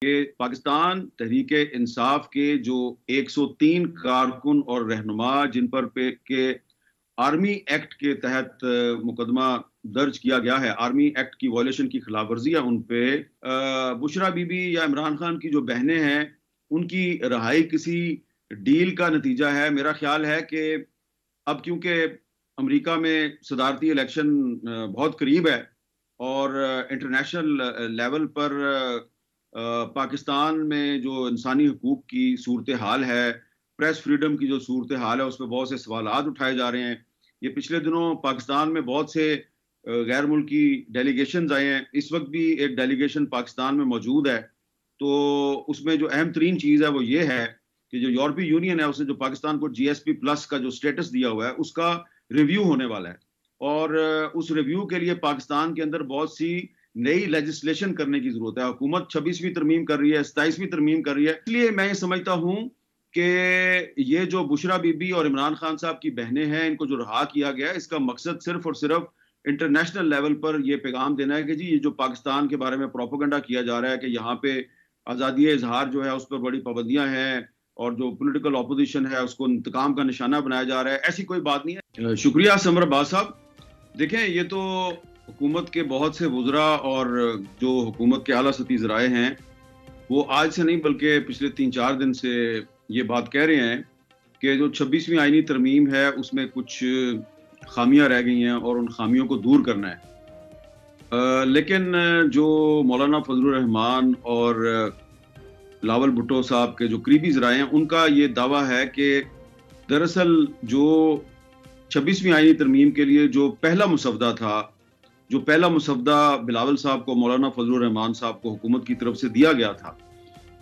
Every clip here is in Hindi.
कि पाकिस्तान तहरीक इंसाफ के जो 103 कारकुन और रहनुमा जिन पर पे के आर्मी एक्ट के तहत मुकदमा दर्ज किया गया है, आर्मी एक्ट की वॉयलेशन की खिलाफ वर्जी है उन पे, बुशरा बीबी या इमरान खान की जो बहनें हैं उनकी रिहाई किसी डील का नतीजा है। मेरा ख्याल है कि अब क्योंकि अमेरिका में सदारती इलेक्शन बहुत करीब है और इंटरनेशनल लेवल पर पाकिस्तान में जो इंसानी हकूक की सूरत हाल है, प्रेस फ्रीडम की जो सूरत हाल है, उस पर बहुत से सवालात उठाए जा रहे हैं। ये पिछले दिनों पाकिस्तान में बहुत से गैर मुल्की डेलीगेशन आए हैं। इस वक्त भी एक डेलीगेशन पाकिस्तान में मौजूद है। तो उसमें जो अहम तरीन चीज़ है वो ये है कि जो यूरोपीय यूनियन है उसने जो पाकिस्तान को जीएसपी प्लस का जो स्टेटस दिया हुआ है उसका रिव्यू होने वाला है। और उस रिव्यू के लिए पाकिस्तान के अंदर बहुत सी नई लेजिस्लेशन करने की जरूरत है। हुकूमत 26वीं तरमीम कर रही है, 27वीं तरमीम कर रही है। इसलिए मैं ये समझता हूं कि ये जो बुशरा बीबी और इमरान खान साहब की बहनें हैं, इनको जो रहा किया गया है, इसका मकसद सिर्फ और सिर्फ इंटरनेशनल लेवल पर यह पैगाम देना है कि जी ये जो पाकिस्तान के बारे में प्रोपोगंडा किया जा रहा है कि यहाँ पे आज़ादी इजहार जो है उस पर बड़ी पाबंदियां हैं और जो पॉलिटिकल ऑपोजिशन है उसको इंतकाम का निशाना बनाया जा रहा है, ऐसी कोई बात नहीं है। शुक्रिया समर अब्बास साहब। देखें, ये तो हुकूमत के बहुत से वज़रा और जो हुकूमत के आला सती ज़राए हैं वो आज से नहीं बल्कि पिछले 3-4 दिन से ये बात कह रहे हैं कि जो 26वीं आईनी तरमीम है उसमें कुछ खामियां रह गई हैं और उन खामियों को दूर करना है। लेकिन जो मौलाना फजलुर रहमान और बिलावल भुट्टो साहब के जो करीबी ज़राए हैं उनका ये दावा है कि दरअसल जो 26वीं आईनी तरमीम के लिए जो पहला मुसवदा था, जो पहला मुसवदा बिलावल साहब को, मौलाना फजलुर रहमान साहब को हुकूमत की तरफ से दिया गया था,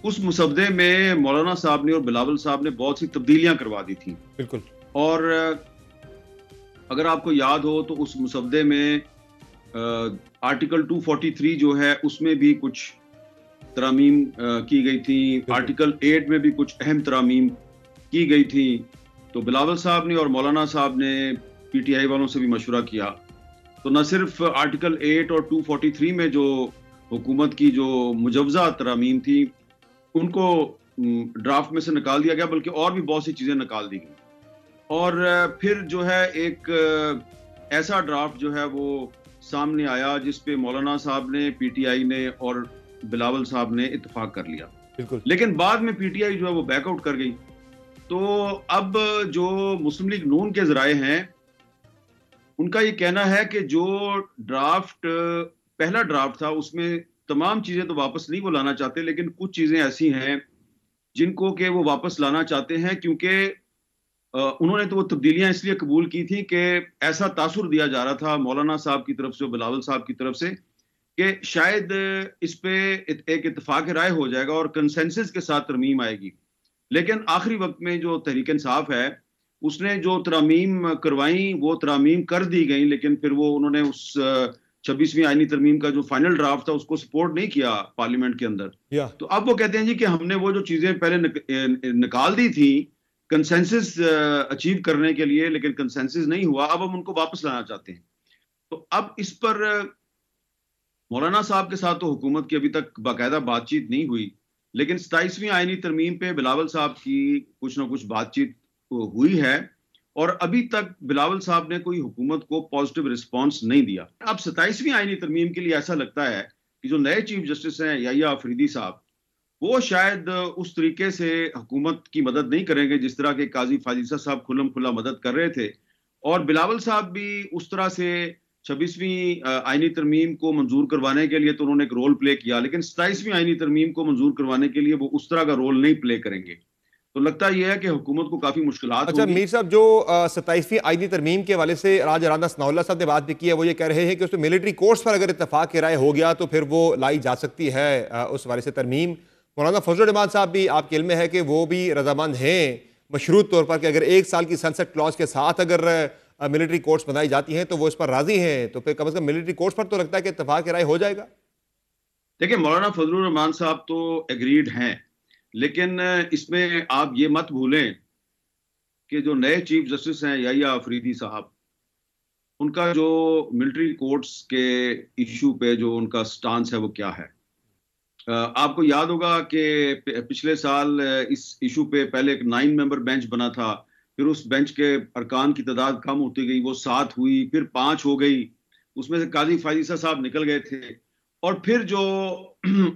उस मुसवदे में मौलाना साहब ने और बिलावल साहब ने बहुत सी तब्दीलियां करवा दी थी। बिल्कुल। और अगर आपको याद हो तो उस मुसवदे में आर्टिकल 243 जो है उसमें भी कुछ तरामीम की गई थी, आर्टिकल 8 में भी कुछ अहम तरामीम की गई थी। तो बिलावल साहब ने और मौलाना साहब ने पीटीआई वालों से भी मशवरा किया, तो न सिर्फ आर्टिकल 8 और 243 में जो हुकूमत की जो मुजवजा तरामीम थी उनको ड्राफ्ट में से निकाल दिया गया, बल्कि और भी बहुत सी चीज़ें निकाल दी गई। और फिर जो है एक ऐसा ड्राफ्ट जो है वो सामने आया जिस पे मौलाना साहब ने, पीटीआई ने और बिलावल साहब ने इत्तेफाक कर लिया। बिल्कुल। लेकिन बाद में पीटीआई जो है वो बैकआउट कर गई। तो अब जो मुस्लिम लीग नून के ज़राए हैं उनका ये कहना है कि जो ड्राफ्ट, पहला ड्राफ्ट था, उसमें तमाम चीज़ें तो वापस नहीं वो लाना चाहते, लेकिन कुछ चीज़ें ऐसी हैं जिनको कि वो वापस लाना चाहते हैं, क्योंकि उन्होंने तो वो तब्दीलियां इसलिए कबूल की थी कि ऐसा तासुर दिया जा रहा था मौलाना साहब की तरफ से, बिलावल साहब की तरफ से, कि शायद इस पे एक इत्तेफाक राय हो जाएगा और कंसेंसस के साथ तरमीम आएगी। लेकिन आखिरी वक्त में जो तहरीक इंसाफ है उसने जो तरामीम करवाई वो तरामीम कर दी गई, लेकिन फिर वो उन्होंने उस 26वीं आईनी तरमीम का जो फाइनल ड्राफ्ट था उसको सपोर्ट नहीं किया पार्लियामेंट के अंदर। तो अब वो कहते हैं जी कि हमने वो जो चीजें पहले निकाल दी थी कंसेंसस अचीव करने के लिए, लेकिन कंसेंसस नहीं हुआ, अब हम उनको वापस लाना चाहते हैं। तो अब इस पर मौलाना साहब के साथ तो हुकूमत की अभी तक बाकायदा बातचीत नहीं हुई, लेकिन 27वीं आईनी तरमीम पे बिलावल साहब की कुछ ना कुछ बातचीत हुई है और अभी तक बिलावल साहब ने कोई हुकूमत को पॉजिटिव रिस्पांस नहीं दिया। अब 27वीं आईनी तरमीम के लिए ऐसा लगता है कि जो नए चीफ जस्टिस हैं याहिया अफरीदी साहब, वो शायद उस तरीके से हुकूमत की मदद नहीं करेंगे जिस तरह के काजी फाजिसा साहब खुल्लम खुल्ला मदद कर रहे थे। और बिलावल साहब भी उस तरह से 26वीं आईनी तरमीम को मंजूर करवाने के लिए तो उन्होंने एक रोल प्ले किया, लेकिन 27वीं आईनी तरमीम को मंजूर करवाने के लिए वो उस तरह का रोल नहीं प्ले करेंगे। तो लगता यह है कि हुकूमत को काफी मुश्किलात अच्छा होंगी। मीर साहब, जो 27वीं आईनी तरमीम के हवाले से आज राना सनाउल्लाह साहब ने बात भी की है, वो ये कह रहे हैं कि उसमें मिलिट्री कोर्ट्स पर अगर इत्तेफाक की राय हो गया तो फिर वो लाई जा सकती है उस हवाले से तरमीम। मौलाना फजलुर रहमान साहब भी आपके इल्म में है कि वो भी रजामंद हैं मशरूत तौर पर कि अगर 1 साल की सनसेट क्लॉज के साथ अगर मिलिट्री कोर्ट्स बनाई जाती हैं तो वो इस पर राजी हैं, तो फिर कम से कम मिलिट्री कोर्ट्स पर तो लगता है कि इत्तेफाक की राय हो जाएगा। देखिए, मौलाना फजलुर रहमान साहब तो एग्रीड हैं, लेकिन इसमें आप ये मत भूलें कि जो नए चीफ जस्टिस हैं याहिया अफरीदी साहब, उनका जो मिलिट्री कोर्ट्स के इशू पे जो उनका स्टांस है वो क्या है। आपको याद होगा कि पिछले साल इस इशू पे पहले एक 9 मेंबर बेंच बना था, फिर उस बेंच के अरकान की तादाद कम होती गई, वो 7 हुई, फिर 5 हो गई, उसमें से काजी फायजीसा साहब निकल गए थे। और फिर जो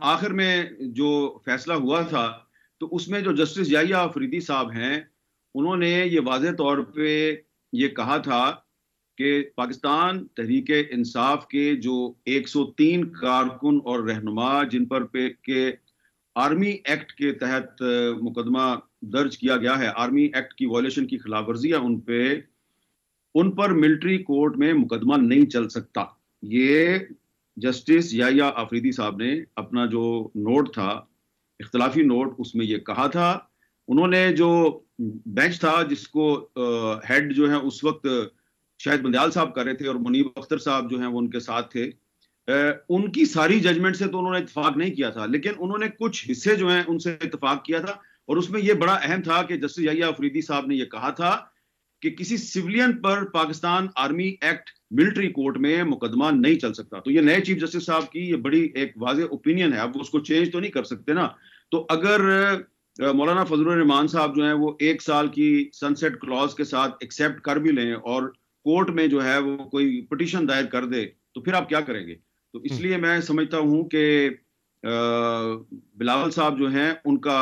आखिर में जो फैसला हुआ था, तो उसमें जो जस्टिस याहिया अफरीदी साहब हैं, उन्होंने ये वाज़ेह तौर पे ये कहा था कि पाकिस्तान तहरीक इंसाफ के जो 103 कारकुन और रहनुमा जिन पर पे के आर्मी एक्ट के तहत मुकदमा दर्ज किया गया है, आर्मी एक्ट की वॉयलेशन की खिलाफ वर्जी है उन पर मिलिट्री कोर्ट में मुकदमा नहीं चल सकता। ये जस्टिस याहिया अफरीदी साहब ने अपना जो नोट था, इख्तलाफी नोट, उसमें ये कहा था। उन्होंने जो बेंच था जिसको हेड जो है उस वक्त शायद बंदयाल साहब कर रहे थे और मुनीब अख्तर साहब जो हैं वो उनके साथ थे, उनकी सारी जजमेंट से तो उन्होंने इत्तेफाक नहीं किया था, लेकिन उन्होंने कुछ हिस्से जो हैं उनसे इत्तेफाक किया था। और उसमें यह बड़ा अहम था कि जस्टिस याहिया अफरीदी साहब ने यह कहा था कि किसी सिविलियन पर Pakistan army act military court में मुकदमा नहीं चल सकता। तो ये नए चीफ जस्टिस साहब की ये बड़ी एक वाज़ेह ओपिनियन है, अब उसको चेंज तो नहीं कर सकते ना। तो अगर मौलाना फजलुर रहमान साहब जो है वो 1 साल की सनसेट क्लॉज के साथ एक्सेप्ट कर भी लें और कोर्ट में जो है वो कोई पिटीशन दायर कर दे, तो फिर आप क्या करेंगे? तो इसलिए मैं समझता हूं कि बिलावल साहब जो हैं उनका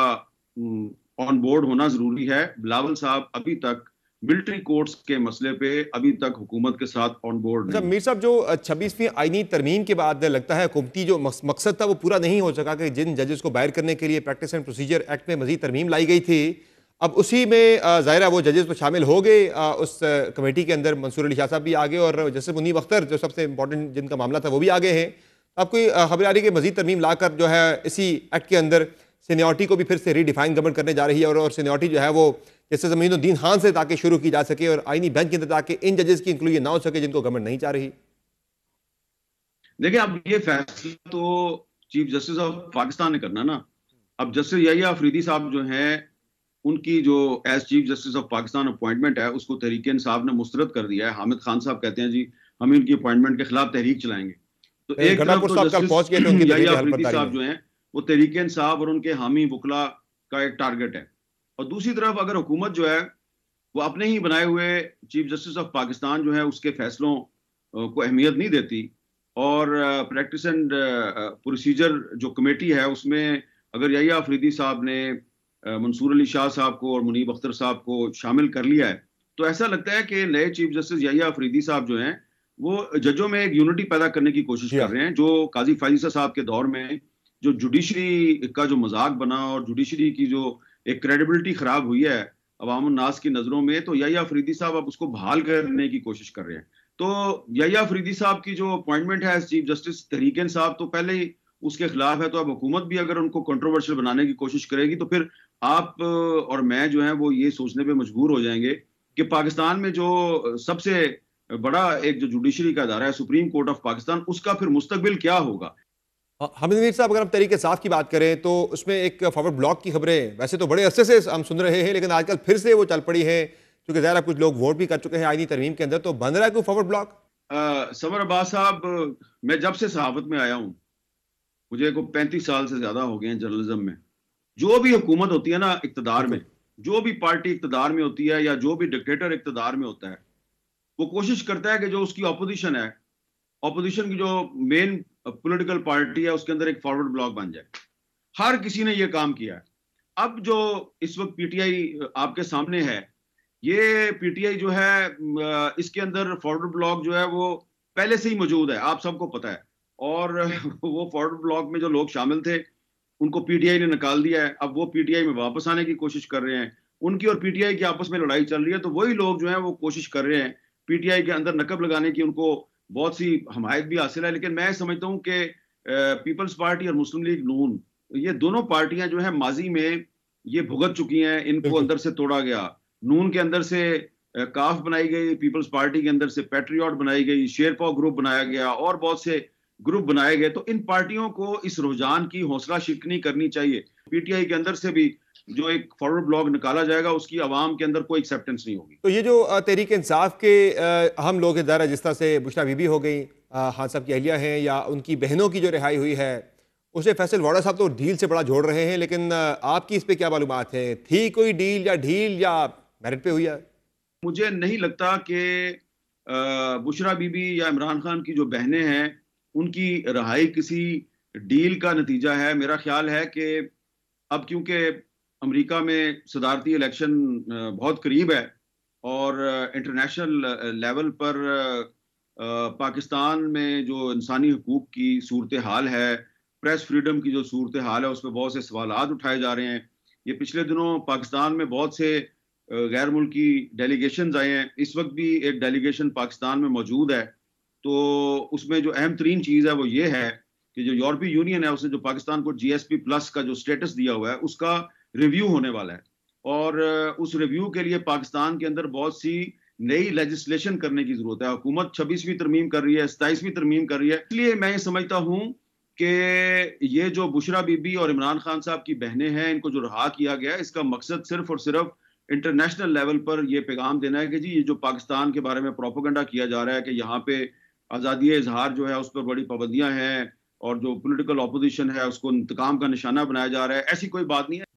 ऑन बोर्ड होना जरूरी है। बिलावल साहब अभी तक मिलिट्री कोर्ट्स के मसले पे अभी तक हुकूमत के साथ ऑन बोर्ड अच्छा नहीं। मीर साहब, जो 26वीं आईनी तरमीम के बाद लगता है हुकूमती जो मकसद था वो पूरा नहीं हो सका कि जिन जजेस को बाहर करने के लिए प्रैक्टिस एंड प्रोसीजर एक्ट में मजीद तरमीम लाई गई थी, अब उसी में ज़ाहिर वो जजेस तो शामिल हो गए उस कमेटी के अंदर। मंसूर अली शाह साहब भी आगे और जस्टिस मुनीब अख्तर जो सबसे इंपॉर्टेंट जिनका मामला था वो भी आगे हैं। अब कोई खबर आ रही है कि मजीद तरमीम लाकर जो है इसी एक्ट के अंदर सीनियरिटी को भी फिर से रीडिफाइन गवर्नमेंट करने जा रही है और सीनियरिटी जो है वो जैसे ज़मीनुद्दीन खान से ताकि शुरू की जा सके और आईनी बेंच के अंदर ताकि इन जजेस की इंक्लूजन ना हो सके जिनको गवर्नमेंट नहीं चाह रही। देखिए, अब ये फैसला तो चीफ जस्टिस ऑफ पाकिस्तान ने करना ना। अब जस्टिस याहिया अफरीदी साहब जो हैं उनकी जो as chief justice of Pakistan appointment है उसको तहरीक इंसाफ ने मुस्तरद कर दिया है। हामिद खान साहब कहते हैं जी हम इनकी अपॉइंटमेंट के खिलाफ तहरीक चलाएंगे। तो एक तरफ तो जस्टिस याहिया अफरीदी साहब जो हैं वो तहरीक इंसाफ और उनके हामी वकला का एक टारगेट है, और दूसरी तरफ अगर हुकूमत जो है वो अपने ही बनाए हुए चीफ जस्टिस ऑफ पाकिस्तान जो है उसके फैसलों को अहमियत नहीं देती, और प्रैक्टिस एंड प्रोसीजर जो कमेटी है उसमें अगर याहिया अफरीदी साहब ने मंसूर अली शाह साहब को और मुनीब अख्तर साहब को शामिल कर लिया है, तो ऐसा लगता है कि नए चीफ जस्टिस याहिया अफरीदी साहब जो हैं वो जजों में एक यूनिटी पैदा करने की कोशिश कर रहे हैं। जो काजी फायजीसा साहब के दौर में जो जुडिशरी का जो मजाक बना और जुडिशरी की जो एक क्रेडिबिलिटी खराब हुई है अवाम नास की नजरों में, तो याहिया अफरीदी साहब अब उसको बहाल करने की कोशिश कर रहे हैं। तो याहिया अफरीदी साहब की जो अपॉइंटमेंट है चीफ जस्टिस तहरीक इंसाफ तो पहले ही उसके खिलाफ है, तो अब हुकूमत भी अगर उनको कंट्रोवर्शियल बनाने की कोशिश करेगी तो फिर आप और मैं जो है वो ये सोचने पे मजबूर हो जाएंगे कि पाकिस्तान में जो सबसे बड़ा एक जो जुडिशरी का अदारा है सुप्रीम कोर्ट ऑफ पाकिस्तान, उसका फिर मुस्तकबिल क्या होगा। हामिद मीर साहब, अगर हम तहरीक इंसाफ की बात करें तो उसमें एक फॉरवर्ड ब्लॉक की खबरें वैसे तो बड़े अरसे से हम सुन रहे हैं, लेकिन आजकल फिर से वो चल पड़ी है क्योंकि ज़ाहिर कुछ लोग वोट भी कर चुके हैं आईनी तरमीम के अंदर, तो बन रहा है कोई फॉरवर्ड ब्लॉक? समर अब्बास साहब, मैं जब से सहाफत में आया हूँ, मुझे को 35 साल से ज्यादा हो गए हैं जर्नलिज्म में, जो भी हुकूमत होती है ना इक्तदार में, जो भी पार्टी इक्तदार में होती है या जो भी डिक्टेटर इक्तदार में होता है, वो कोशिश करता है कि जो उसकी ऑपोजिशन है, ऑपोजिशन की जो मेन पॉलिटिकल पार्टी है उसके अंदर एक फॉरवर्ड ब्लॉक बन जाए। हर किसी ने ये काम किया है। अब जो इस वक्त पीटीआई आपके सामने है, ये पीटीआई जो है इसके अंदर फॉरवर्ड ब्लॉक जो है वो पहले से ही मौजूद है, आप सबको पता है। और वो फॉरवर्ड ब्लॉक में जो लोग शामिल थे उनको पीटीआई ने निकाल दिया है। अब वो पीटीआई में वापस आने की कोशिश कर रहे हैं। उनकी और पीटीआई की आपस में लड़ाई चल रही है, तो वही लोग जो है वो कोशिश कर रहे हैं पीटीआई के अंदर नकब लगाने की। उनको बहुत सी हमायत भी हासिल है, लेकिन मैं समझता हूँ कि पीपल्स पार्टी और मुस्लिम लीग नून, ये दोनों पार्टियां जो है माजी में ये भुगत चुकी हैं, इनको अंदर से तोड़ा गया। नून के अंदर से काफ बनाई गई, पीपल्स पार्टी के अंदर से पैट्रियट बनाई गई, शेरपा ग्रुप बनाया गया और बहुत से ग्रुप बनाए गए। तो इन पार्टियों को इस रुझान की हौसला शिकनी करनी चाहिए। पीटीआई के अंदर से भी जो एक फॉरवर्ड ब्लॉक निकाला जाएगा उसकी आवाम के अंदर कोई एक्सेप्टेंस नहीं होगी। तो ये जो तहरीक इंसाफ के अहम लोग हैं, जिस तरह से बुशरा बीबी हो गई, खान साहब की अहलिया हैं, या उनकी बहनों की जो रिहाई हुई है, उसे फैसल वाडा साहब तो डील से बड़ा जोड़ रहे हैं, लेकिन आपकी इस पे क्या मालूमात है? थी कोई डील या ढील या मेरिट पे हुई है? मुझे नहीं लगता कि बुशरा बीबी या इमरान खान की जो बहनें हैं उनकी रहाई किसी डील का नतीजा है। मेरा ख्याल है कि अब क्योंकि अमेरिका में सदारती इलेक्शन बहुत करीब है और इंटरनेशनल लेवल पर पाकिस्तान में जो इंसानी हकूक की सूरत हाल है, प्रेस फ्रीडम की जो सूरत हाल है, उस पर बहुत से सवालात उठाए जा रहे हैं। ये पिछले दिनों पाकिस्तान में बहुत से गैर मुल्की डेलीगेशंस आए हैं। इस वक्त भी एक डेलीगेशन पाकिस्तान में मौजूद है। तो उसमें जो अहम तरीन चीज़ है वो ये है कि जो यूरोपीय यूनियन है उसने जो पाकिस्तान को जीएसपी प्लस का जो स्टेटस दिया हुआ है उसका रिव्यू होने वाला है और उस रिव्यू के लिए पाकिस्तान के अंदर बहुत सी नई लेजिस्लेशन करने की जरूरत है। हुकूमत 26वीं तरमीम कर रही है, 27वीं तरमीम कर रही है। इसलिए मैं ये समझता हूँ कि ये जो बुशरा बीबी और इमरान खान साहब की बहनें हैं, इनको जो रहा किया गया है, इसका मकसद सिर्फ और सिर्फ इंटरनेशनल लेवल पर यह पैगाम देना है कि जी ये जो पाकिस्तान के बारे में प्रोपेगेंडा किया जा रहा है कि यहाँ पे आज़ादी इजहार जो है उस पर बड़ी पाबंदियां हैं और जो पॉलिटिकल ऑपोजिशन है उसको इंतकाम का निशाना बनाया जा रहा है, ऐसी कोई बात नहीं है।